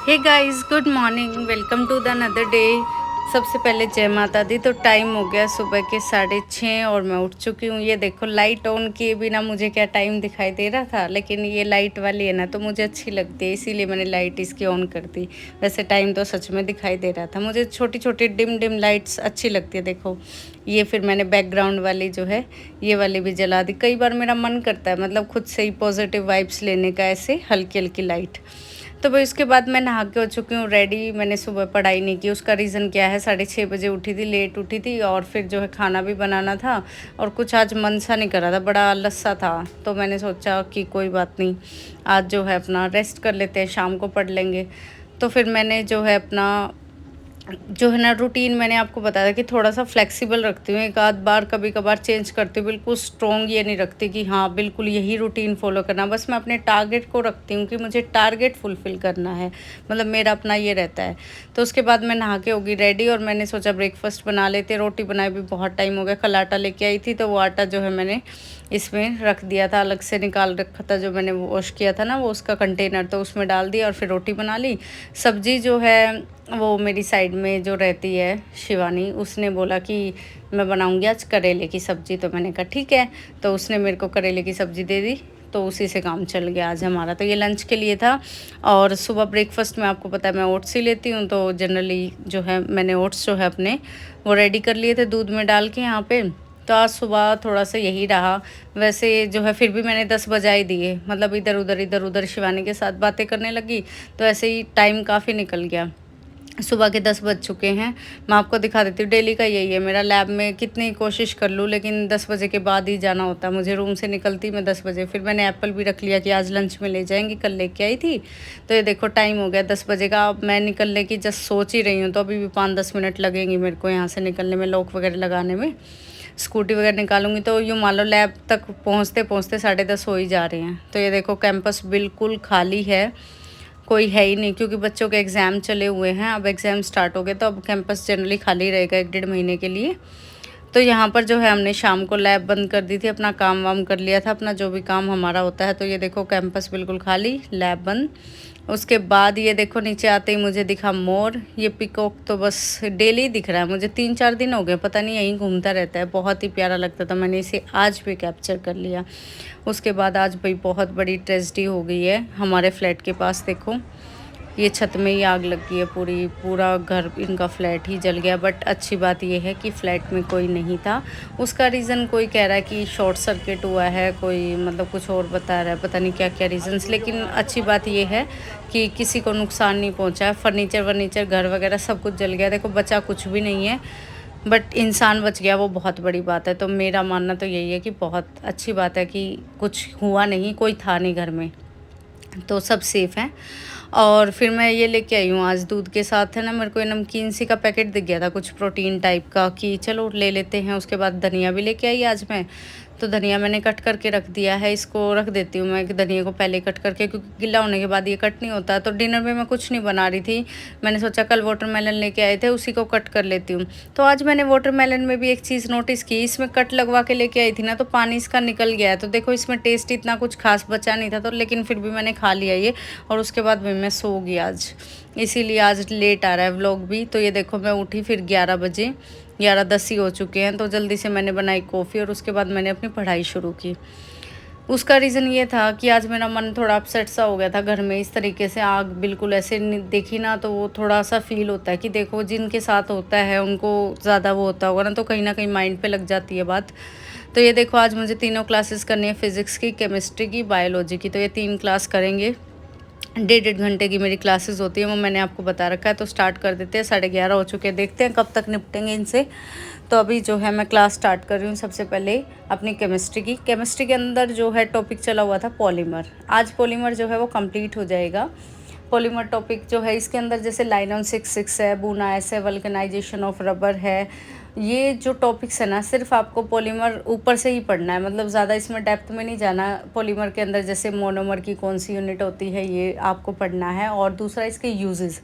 Hey guys, good morning. Welcome to the another day. सबसे पहले जय माता दी। तो टाइम हो गया सुबह के 6:30 और मैं उठ चुकी हूँ। ये देखो, लाइट ऑन किए बिना मुझे क्या टाइम दिखाई दे रहा था, लेकिन ये लाइट वाली है ना तो मुझे अच्छी लगती है, इसीलिए मैंने लाइट इसकी ऑन कर दी। वैसे टाइम तो सच में दिखाई दे रहा था। मुझे छोटी छोटी डिम डिम लाइट्स अच्छी लगती है। देखो, ये फिर मैंने बैकग्राउंड वाली जो है ये वाली भी जला दी। कई बार मेरा मन करता है मतलब खुद से ही पॉजिटिव वाइब्स लेने का, ऐसे हल्की हल्की लाइट। तो भाई उसके बाद मैं नहा के हो चुकी हूँ रेडी। मैंने सुबह पढ़ाई नहीं की। उसका रीज़न क्या है, 6:30 बजे उठी थी, लेट उठी थी, और फिर जो है खाना भी बनाना था और कुछ आज मन सा नहीं कर रहा था, बड़ा आलस सा था। तो मैंने सोचा कि कोई बात नहीं, आज जो है अपना रेस्ट कर लेते हैं, शाम को पढ़ लेंगे। तो फिर मैंने जो है अपना जो है ना रूटीन, मैंने आपको बताया कि थोड़ा सा फ्लेक्सिबल रखती हूँ, एक आध बार कभी कभार चेंज करती हूँ। बिल्कुल स्ट्रॉन्ग ये नहीं रखती कि हाँ बिल्कुल यही रूटीन फॉलो करना। बस मैं अपने टारगेट को रखती हूँ कि मुझे टारगेट फुलफिल करना है, मतलब मेरा अपना ये रहता है। तो उसके बाद मैं नहा के होगी रेडी और मैंने सोचा ब्रेकफास्ट बना लेते। रोटी बनाए भी बहुत टाइम हो गया। कल आटा लेके आई थी तो वो आटा जो है मैंने इसमें रख दिया था, अलग से निकाल रखा था, जो मैंने वॉश किया था ना वो उसका कंटेनर, तो उसमें डाल दिया और फिर रोटी बना ली। सब्जी जो है वो मेरी साइड में जो रहती है शिवानी, उसने बोला कि मैं बनाऊंगी आज करेले की सब्ज़ी। तो मैंने कहा ठीक है। तो उसने मेरे को करेले की सब्ज़ी दे दी, तो उसी से काम चल गया आज हमारा। तो ये लंच के लिए था। और सुबह ब्रेकफास्ट में आपको पता है मैं ओट्स ही लेती हूँ, तो जनरली जो है मैंने ओट्स जो है अपने वो रेडी कर लिए थे दूध में डाल के यहाँ पे। तो आज सुबह थोड़ा सा यही रहा। वैसे जो है फिर भी मैंने 10 बजा ही दिए, मतलब इधर उधर शिवानी के साथ बातें करने लगी, तो ऐसे ही टाइम काफ़ी निकल गया। सुबह के 10 बज चुके हैं। मैं आपको दिखा देती हूँ, डेली का यही है मेरा। लैब में कितनी कोशिश कर लूँ लेकिन 10 बजे के बाद ही जाना होता है मुझे। रूम से निकलती मैं 10 बजे। फिर मैंने एप्पल भी रख लिया कि आज लंच में ले जाएंगी, कल लेके आई थी। तो ये देखो टाइम हो गया 10 बजे का। अब मैं निकलने की जस्ट सोच ही रही हूँ, तो अभी भी 5-10 मिनट लगेंगी मेरे को यहाँ से निकलने में, लॉक वगैरह लगाने में। स्कूटी वगैरह निकालूंगी तो यूँ मान लो लैब तक पहुँचते पहुँचते 10:30 हो ही जा रहे हैं। तो ये देखो कैंपस बिल्कुल खाली है, कोई है ही नहीं, क्योंकि बच्चों के एग्ज़ाम चले हुए हैं। अब एग्ज़ाम स्टार्ट हो गए तो अब कैंपस जनरली खाली रहेगा 1-1.5 महीने के लिए। तो यहाँ पर जो है हमने शाम को लैब बंद कर दी थी, अपना काम वाम कर लिया था, अपना जो भी काम हमारा होता है। तो ये देखो कैंपस बिल्कुल खाली, लैब बंद। उसके बाद ये देखो नीचे आते ही मुझे दिखा मोर। ये पिकॉक तो बस डेली दिख रहा है मुझे, 3-4 दिन हो गए पता नहीं, यहीं घूमता रहता है। बहुत ही प्यारा लगता था, मैंने इसे आज भी कैप्चर कर लिया। उसके बाद आज भाई बहुत बड़ी ट्रेजेडी हो गई है हमारे फ्लैट के पास। देखो ये छत में ही आग लग गई है, पूरा घर इनका फ्लैट ही जल गया। बट अच्छी बात यह है कि फ़्लैट में कोई नहीं था। उसका रीज़न कोई कह रहा है कि शॉर्ट सर्किट हुआ है, कोई मतलब कुछ और बता रहा है, पता नहीं क्या क्या रीज़न्स। लेकिन अच्छी बात यह है कि किसी को नुकसान नहीं पहुंचा है। फर्नीचर वर्नीचर घर वगैरह सब कुछ जल गया। देखो बचा कुछ भी नहीं है, बट इंसान बच गया, वो बहुत बड़ी बात है। तो मेरा मानना तो यही है कि बहुत अच्छी बात है कि कुछ हुआ नहीं, कोई था नहीं घर में, तो सब सेफ़ हैं। और फिर मैं ये लेके आई हूँ आज दूध के साथ है ना, मेरे को ये नमकीन सी का पैकेट दिख गया था कुछ प्रोटीन टाइप का, कि चलो ले लेते हैं। उसके बाद धनिया भी लेके आई आज मैं। तो धनिया मैंने कट करके रख दिया है, इसको रख देती हूँ मैं धनिया को पहले कट करके, क्योंकि गिला होने के बाद ये कट नहीं होता। तो डिनर में मैं कुछ नहीं बना रही थी, मैंने सोचा कल वाटरमेलन लेके आए थे उसी को कट कर लेती हूँ। तो आज मैंने वाटरमेलन में भी एक चीज़ नोटिस की, इसमें कट लगवा के लेके आई थी ना तो पानी इसका निकल गया है। तो देखो इसमें टेस्ट इतना कुछ खास बचा नहीं था, तो लेकिन फिर भी मैंने खा लिया ये। और उसके बाद भी मैं सो गई आज, इसीलिए आज लेट आ रहा है व्लॉग भी। तो ये देखो मैं उठी फिर 11 बजे, 11:10 ही हो चुके हैं। तो जल्दी से मैंने बनाई कॉफ़ी और उसके बाद मैंने अपनी पढ़ाई शुरू की। उसका रीज़न ये था कि आज मेरा मन थोड़ा अपसेट सा हो गया था घर में। इस तरीके से आग बिल्कुल ऐसे देखी ना तो वो थोड़ा सा फील होता है कि देखो जिनके साथ होता है उनको ज़्यादा वो होता होगा ना, तो कहीं ना कहीं माइंड पे लग जाती है बात। तो ये देखो आज मुझे तीनों क्लासेस करनी है, फिज़िक्स की, केमिस्ट्री की, बायोलॉजी की। तो ये 3 क्लास करेंगे। 1.5-1.5 घंटे की मेरी क्लासेस होती है, वो मैंने आपको बता रखा है। तो स्टार्ट कर देते हैं, 11:30 हो चुके हैं, देखते हैं कब तक निपटेंगे इनसे। तो अभी जो है मैं क्लास स्टार्ट कर रही हूँ। सबसे पहले अपनी केमिस्ट्री की। केमिस्ट्री के अंदर जो है टॉपिक चला हुआ था पॉलीमर। आज पॉलीमर जो है वो कंप्लीट हो जाएगा। पॉलीमर टॉपिक जो है इसके अंदर जैसे लाइनॉन 6 है, बूना ऐसे, वल्कनाइजेशन ऑफ रबर है। ये जो टॉपिक्स है ना सिर्फ आपको पॉलीमर ऊपर से ही पढ़ना है, मतलब ज़्यादा इसमें डेप्थ में नहीं जाना। पॉलीमर के अंदर जैसे मोनोमर की कौन सी यूनिट होती है ये आपको पढ़ना है, और दूसरा इसके यूजेस।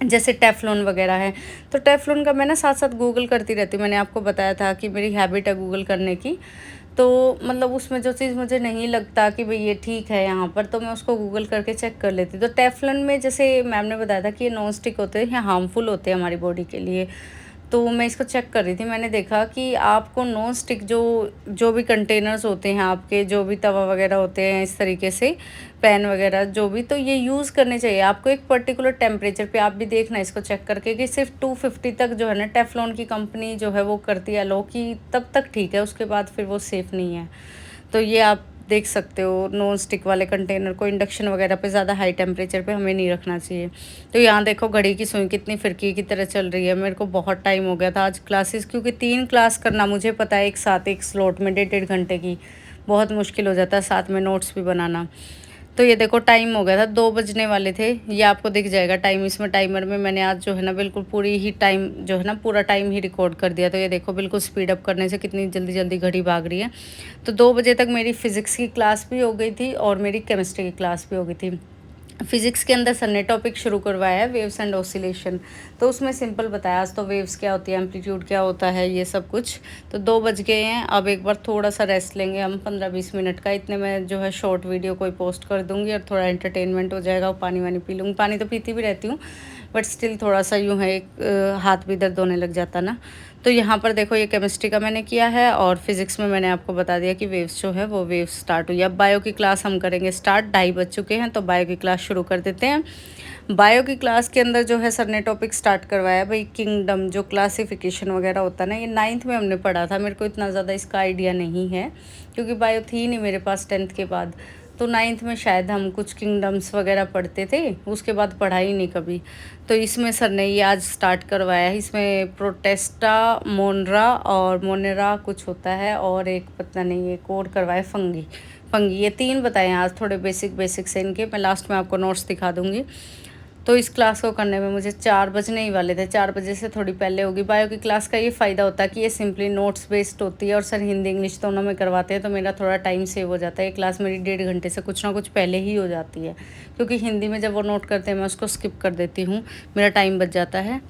जैसे टेफ्लॉन वगैरह है। तो टेफ्लॉन का मैं ना साथ साथ गूगल करती रहती हूँ। मैंने आपको बताया था कि मेरी हैबिट है गूगल करने की। तो मतलब उसमें जो चीज़ मुझे नहीं लगता कि भई ये ठीक है यहाँ पर, तो मैं उसको गूगल करके चेक कर लेती हूँ। तो टेफ्लॉन में जैसे मैम ने बताया था कि ये नॉन स्टिक होते हैं, ये हार्मफुल होते हैं हमारी बॉडी के लिए। तो मैं इसको चेक कर रही थी, मैंने देखा कि आपको नॉन स्टिक जो जो भी कंटेनर्स होते हैं आपके, जो भी तवा वगैरह होते हैं इस तरीके से, पैन वगैरह जो भी, तो ये यूज़ करने चाहिए आपको एक पर्टिकुलर टेम्परेचर पे। आप भी देखना इसको चेक करके कि सिर्फ 250 तक जो है ना, टेफ्लॉन की कंपनी जो है वो करती है अलो कि तब तक ठीक है, उसके बाद फिर वो सेफ़ नहीं है। तो ये आप देख सकते हो नॉन स्टिक वाले कंटेनर को इंडक्शन वगैरह पे ज़्यादा हाई टेम्परेचर पे हमें नहीं रखना चाहिए। तो यहाँ देखो घड़ी की सुई कितनी फिरकी की तरह चल रही है। मेरे को बहुत टाइम हो गया था आज क्लासेस, क्योंकि 3 क्लास करना मुझे पता है एक साथ एक स्लॉट में 1.5 घंटे की बहुत मुश्किल हो जाता है, साथ में नोट्स भी बनाना। तो ये देखो टाइम हो गया था, 2 बजने वाले थे। ये आपको दिख जाएगा टाइम, इसमें टाइमर में मैंने आज जो है ना बिल्कुल पूरी ही टाइम जो है ना पूरा टाइम ही रिकॉर्ड कर दिया। तो ये देखो बिल्कुल स्पीड अप करने से कितनी जल्दी जल्दी घड़ी भाग रही है। तो 2 बजे तक मेरी फ़िज़िक्स की क्लास भी हो गई थी और मेरी केमिस्ट्री की क्लास भी हो गई थी। फिज़िक्स के अंदर सर ने टॉपिक शुरू करवाया है वेव्स एंड ऑसिलेशन। तो उसमें सिंपल बताया आज, तो वेव्स क्या होती है, एम्पलीट्यूड क्या होता है, ये सब कुछ। तो 2 बज गए हैं, अब एक बार थोड़ा सा रेस्ट लेंगे हम 15-20 मिनट का। इतने में जो है शॉर्ट वीडियो कोई पोस्ट कर दूँगी और थोड़ा एंटरटेनमेंट हो जाएगा और पानी वानी पी लूँगी। पानी तो पीती भी रहती हूँ, बट स्टिल थोड़ा सा यूँ है एक हाथ भी दर्द होने लग जाता ना। तो यहाँ पर देखो ये केमिस्ट्री का मैंने किया है और फिज़िक्स में मैंने आपको बता दिया कि वेव्स जो है वो वेव्स स्टार्ट हुई। अब बायो की क्लास हम करेंगे स्टार्ट, 2:30 बज चुके हैं, तो बायो की क्लास शुरू कर देते हैं। बायो की क्लास के अंदर जो है सर ने टॉपिक स्टार्ट करवाया भाई किंगडम, जो क्लासिफिकेशन वगैरह होता है ना, ये 9th में हमने पढ़ा था। मेरे को इतना ज़्यादा इसका आइडिया नहीं है क्योंकि बायो थी नहीं मेरे पास 10th के बाद। तो 9th में शायद हम कुछ किंगडम्स वगैरह पढ़ते थे, उसके बाद पढ़ा ही नहीं कभी। तो इसमें सर ने ये आज स्टार्ट करवाया है। इसमें प्रोटेस्टा, मोनरा और मोनेरा कुछ होता है और एक पता नहीं एक और करवाया फंगी। फंगी ये 3 बताए आज, थोड़े बेसिक बेसिक से इनके। मैं लास्ट में आपको नोट्स दिखा दूँगी। तो इस क्लास को करने में मुझे 4 बजने ही वाले थे, 4 बजे से थोड़ी पहले होगी। बायो की क्लास का ये फ़ायदा होता है कि ये सिंपली नोट्स बेस्ड होती है और सर हिंदी इंग्लिश दोनों में करवाते हैं, तो मेरा थोड़ा टाइम सेव हो जाता है। ये क्लास मेरी 1.5 घंटे से कुछ ना कुछ पहले ही हो जाती है, क्योंकि हिंदी में जब वो नोट करते हैं मैं उसको स्किप कर देती हूँ, मेरा टाइम बच जाता है।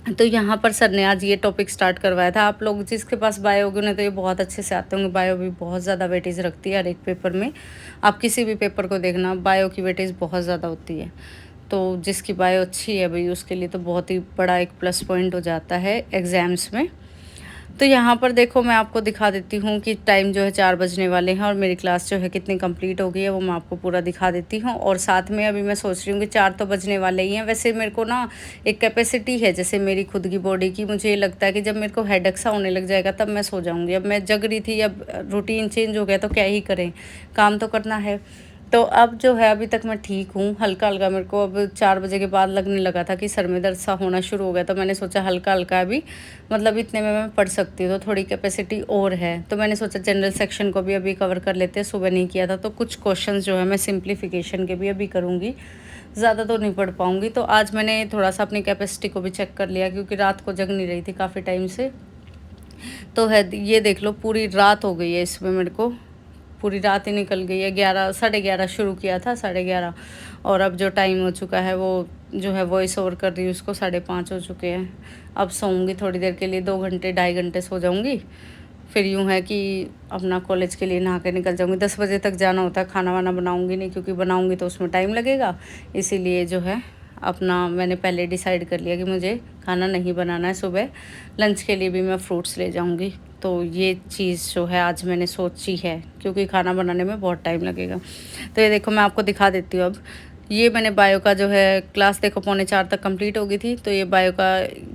तो यहाँ पर सर ने आज ये टॉपिक स्टार्ट करवाया था। आप लोग जिसके पास बायो होगी उन्हें तो ये बहुत अच्छे से आते होंगे। बायो भी बहुत ज़्यादा वेटेज रखती है हर एक पेपर में। आप किसी भी पेपर को देखना, बायो की वेटेज बहुत ज़्यादा होती है। तो जिसकी बायो अच्छी है भाई उसके लिए तो बहुत ही बड़ा एक प्लस पॉइंट हो जाता है एग्ज़ाम्स में। तो यहाँ पर देखो मैं आपको दिखा देती हूँ कि टाइम जो है 4 बजने वाले हैं और मेरी क्लास जो है कितनी कंप्लीट हो गई है, वो मैं आपको पूरा दिखा देती हूँ। और साथ में अभी मैं सोच रही हूँ कि 4 तो बजने वाले ही हैं। वैसे मेरे को ना एक कैपेसिटी है जैसे मेरी खुद की बॉडी की, मुझे ये लगता है कि जब मेरे को हेडेक सा होने लग जाएगा तब मैं सो जाऊँगी। अब मैं जग रही थी, अब रूटीन चेंज हो गया तो क्या ही करें, काम तो करना है। तो अब जो है अभी तक मैं ठीक हूँ, हल्का-हल्का मेरे को अब 4 बजे के बाद लगने लगा था कि सर में दर्द सा होना शुरू हो गया। तो मैंने सोचा हल्का-हल्का अभी मतलब इतने में मैं पढ़ सकती हूँ, तो थोड़ी कैपेसिटी और है। तो मैंने सोचा जनरल सेक्शन को भी अभी कवर कर लेते हैं, सुबह नहीं किया था। तो कुछ क्वेश्चंस जो है मैं सिम्प्लीफिकेशन के भी अभी करूँगी, ज़्यादा तो नहीं पढ़ पाऊँगी। तो आज मैंने थोड़ा-सा अपनी कैपेसिटी को भी चेक कर लिया क्योंकि रात को जग नहीं रही थी काफ़ी टाइम से। तो है ये देख लो पूरी रात हो गई है इसमें, मेरे को पूरी रात ही निकल गई है। 11 साढ़े 11 शुरू किया था, 11:30, और अब जो टाइम हो चुका है वो जो है वॉइस ओवर कर रही हूँ उसको 5:30 हो चुके हैं। अब सोऊंगी थोड़ी देर के लिए, 2 घंटे 2.5 घंटे सो जाऊंगी। फिर यूँ है कि अपना कॉलेज के लिए नहा के निकल जाऊंगी। 10 बजे तक जाना होता है। खाना वाना बनाऊंगी नहीं क्योंकि बनाऊंगी तो उसमें टाइम लगेगा, इसीलिए जो है अपना मैंने पहले डिसाइड कर लिया कि मुझे खाना नहीं बनाना है। सुबह लंच के लिए भी मैं फ्रूट्स ले जाऊंगी। तो ये चीज़ जो है आज मैंने सोची है क्योंकि खाना बनाने में बहुत टाइम लगेगा। तो ये देखो मैं आपको दिखा देती हूँ अब। ये मैंने बायो का जो है क्लास देखो 3:45 तक कंप्लीट हो गई थी। तो ये बायो का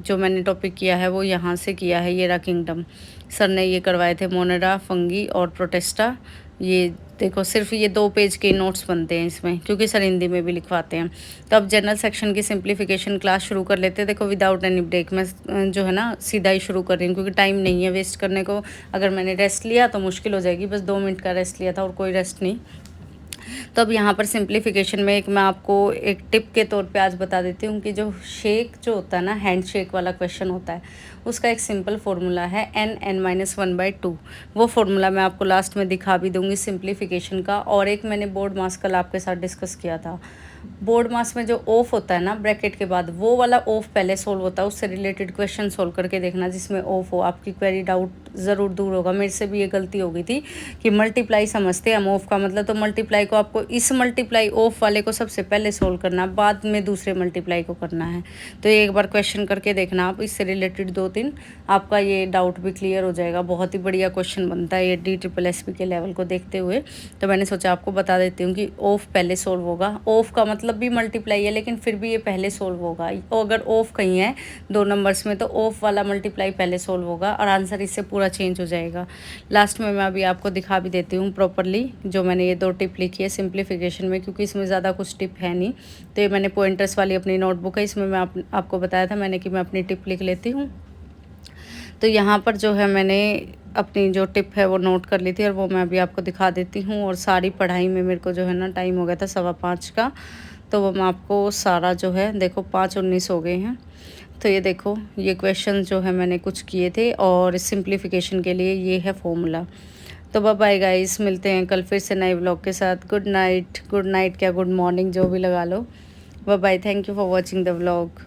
जो मैंने टॉपिक किया है वो यहाँ से किया है। ये रहा किंगडम, सर ने ये करवाए थे मोनेरा, फंगी और प्रोटेस्टा। ये देखो सिर्फ ये 2 पेज के नोट्स बनते हैं इसमें क्योंकि सर हिंदी में भी लिखवाते हैं। तो अब जनरल सेक्शन की सिंप्लीफिकेशन क्लास शुरू कर लेते हैं। देखो विदाउट एनी ब्रेक मैं जो है ना सीधा ही शुरू कर रही हूँ क्योंकि टाइम नहीं है वेस्ट करने को। अगर मैंने रेस्ट लिया तो मुश्किल हो जाएगी। बस 2 मिनट का रेस्ट लिया था और कोई रेस्ट नहीं। तो अब यहाँ पर सिंप्लीफिकेशन में एक मैं आपको एक टिप के तौर पे आज बता देती हूँ कि जो शेक जो होता है ना, हैंड शेक वाला क्वेश्चन होता है, उसका एक सिंपल फार्मूला है n(n-1/2). वो फार्मूला मैं आपको लास्ट में दिखा भी दूँगी सिंप्लीफिकेशन का। और एक मैंने बोर्ड मास कल आपके साथ डिस्कस किया था, बोर्ड मास में जो ऑफ होता है ना ब्रैकेट के बाद, वो वाला ऑफ पहले सोल्व होता है, उससे रिलेटेड क्वेश्चन सोल्व करके देखना जिसमें ऑफ हो, आपकी क्वेरी डाउट ज़रूर दूर होगा। मेरे से भी ये गलती हो गई थी कि मल्टीप्लाई समझते हम ऑफ का मतलब, तो मल्टीप्लाई को आपको इस मल्टीप्लाई ऑफ वाले को सबसे पहले सोल्व करना, बाद में दूसरे मल्टीप्लाई को करना है। तो ये एक बार क्वेश्चन करके देखना आप, इससे रिलेटेड 2-3 आपका ये डाउट भी क्लियर हो जाएगा। बहुत ही बढ़िया क्वेश्चन बनता है ये DSSB के लेवल को देखते हुए। तो मैंने सोचा आपको बता देती हूँ कि ऑफ पहले सोल्व होगा। ऑफ का मतलब भी मल्टीप्लाई है, लेकिन फिर भी ये पहले सोल्व होगा। और अगर ऑफ कहीं है 2 नंबर्स में, तो ऑफ वाला मल्टीप्लाई पहले सोल्व होगा और आंसर इससे पूरा चेंज हो जाएगा। लास्ट में मैं अभी आपको दिखा भी देती हूँ प्रॉपरली, जो मैंने ये 2 टिप लिखी है सिंप्लीफिकेशन में, क्योंकि इसमें ज़्यादा कुछ टिप है नहीं। तो ये मैंने पॉइंटर्स वाली अपनी नोटबुक है, इसमें मैं आपको बताया था मैंने कि मैं अपनी टिप लिख लेती हूँ। तो यहाँ पर जो है मैंने अपनी जो टिप है वो नोट कर ली थी, और वो मैं अभी आपको दिखा देती हूँ। और सारी पढ़ाई में मेरे को जो है ना टाइम हो गया था 5:15 का, तो वो मैं आपको सारा जो है देखो 5:19 हो गए हैं। तो ये देखो ये क्वेश्चन जो है मैंने कुछ किए थे, और सिंप्लीफिकेशन के लिए ये है फॉर्मूला। तो बाय बाय गाइस, मिलते हैं कल फिर से नए व्लॉग के साथ। गुड नाइट क्या गुड मॉर्निंग जो भी लगा लो। Bye bye, thank you for watching the vlog.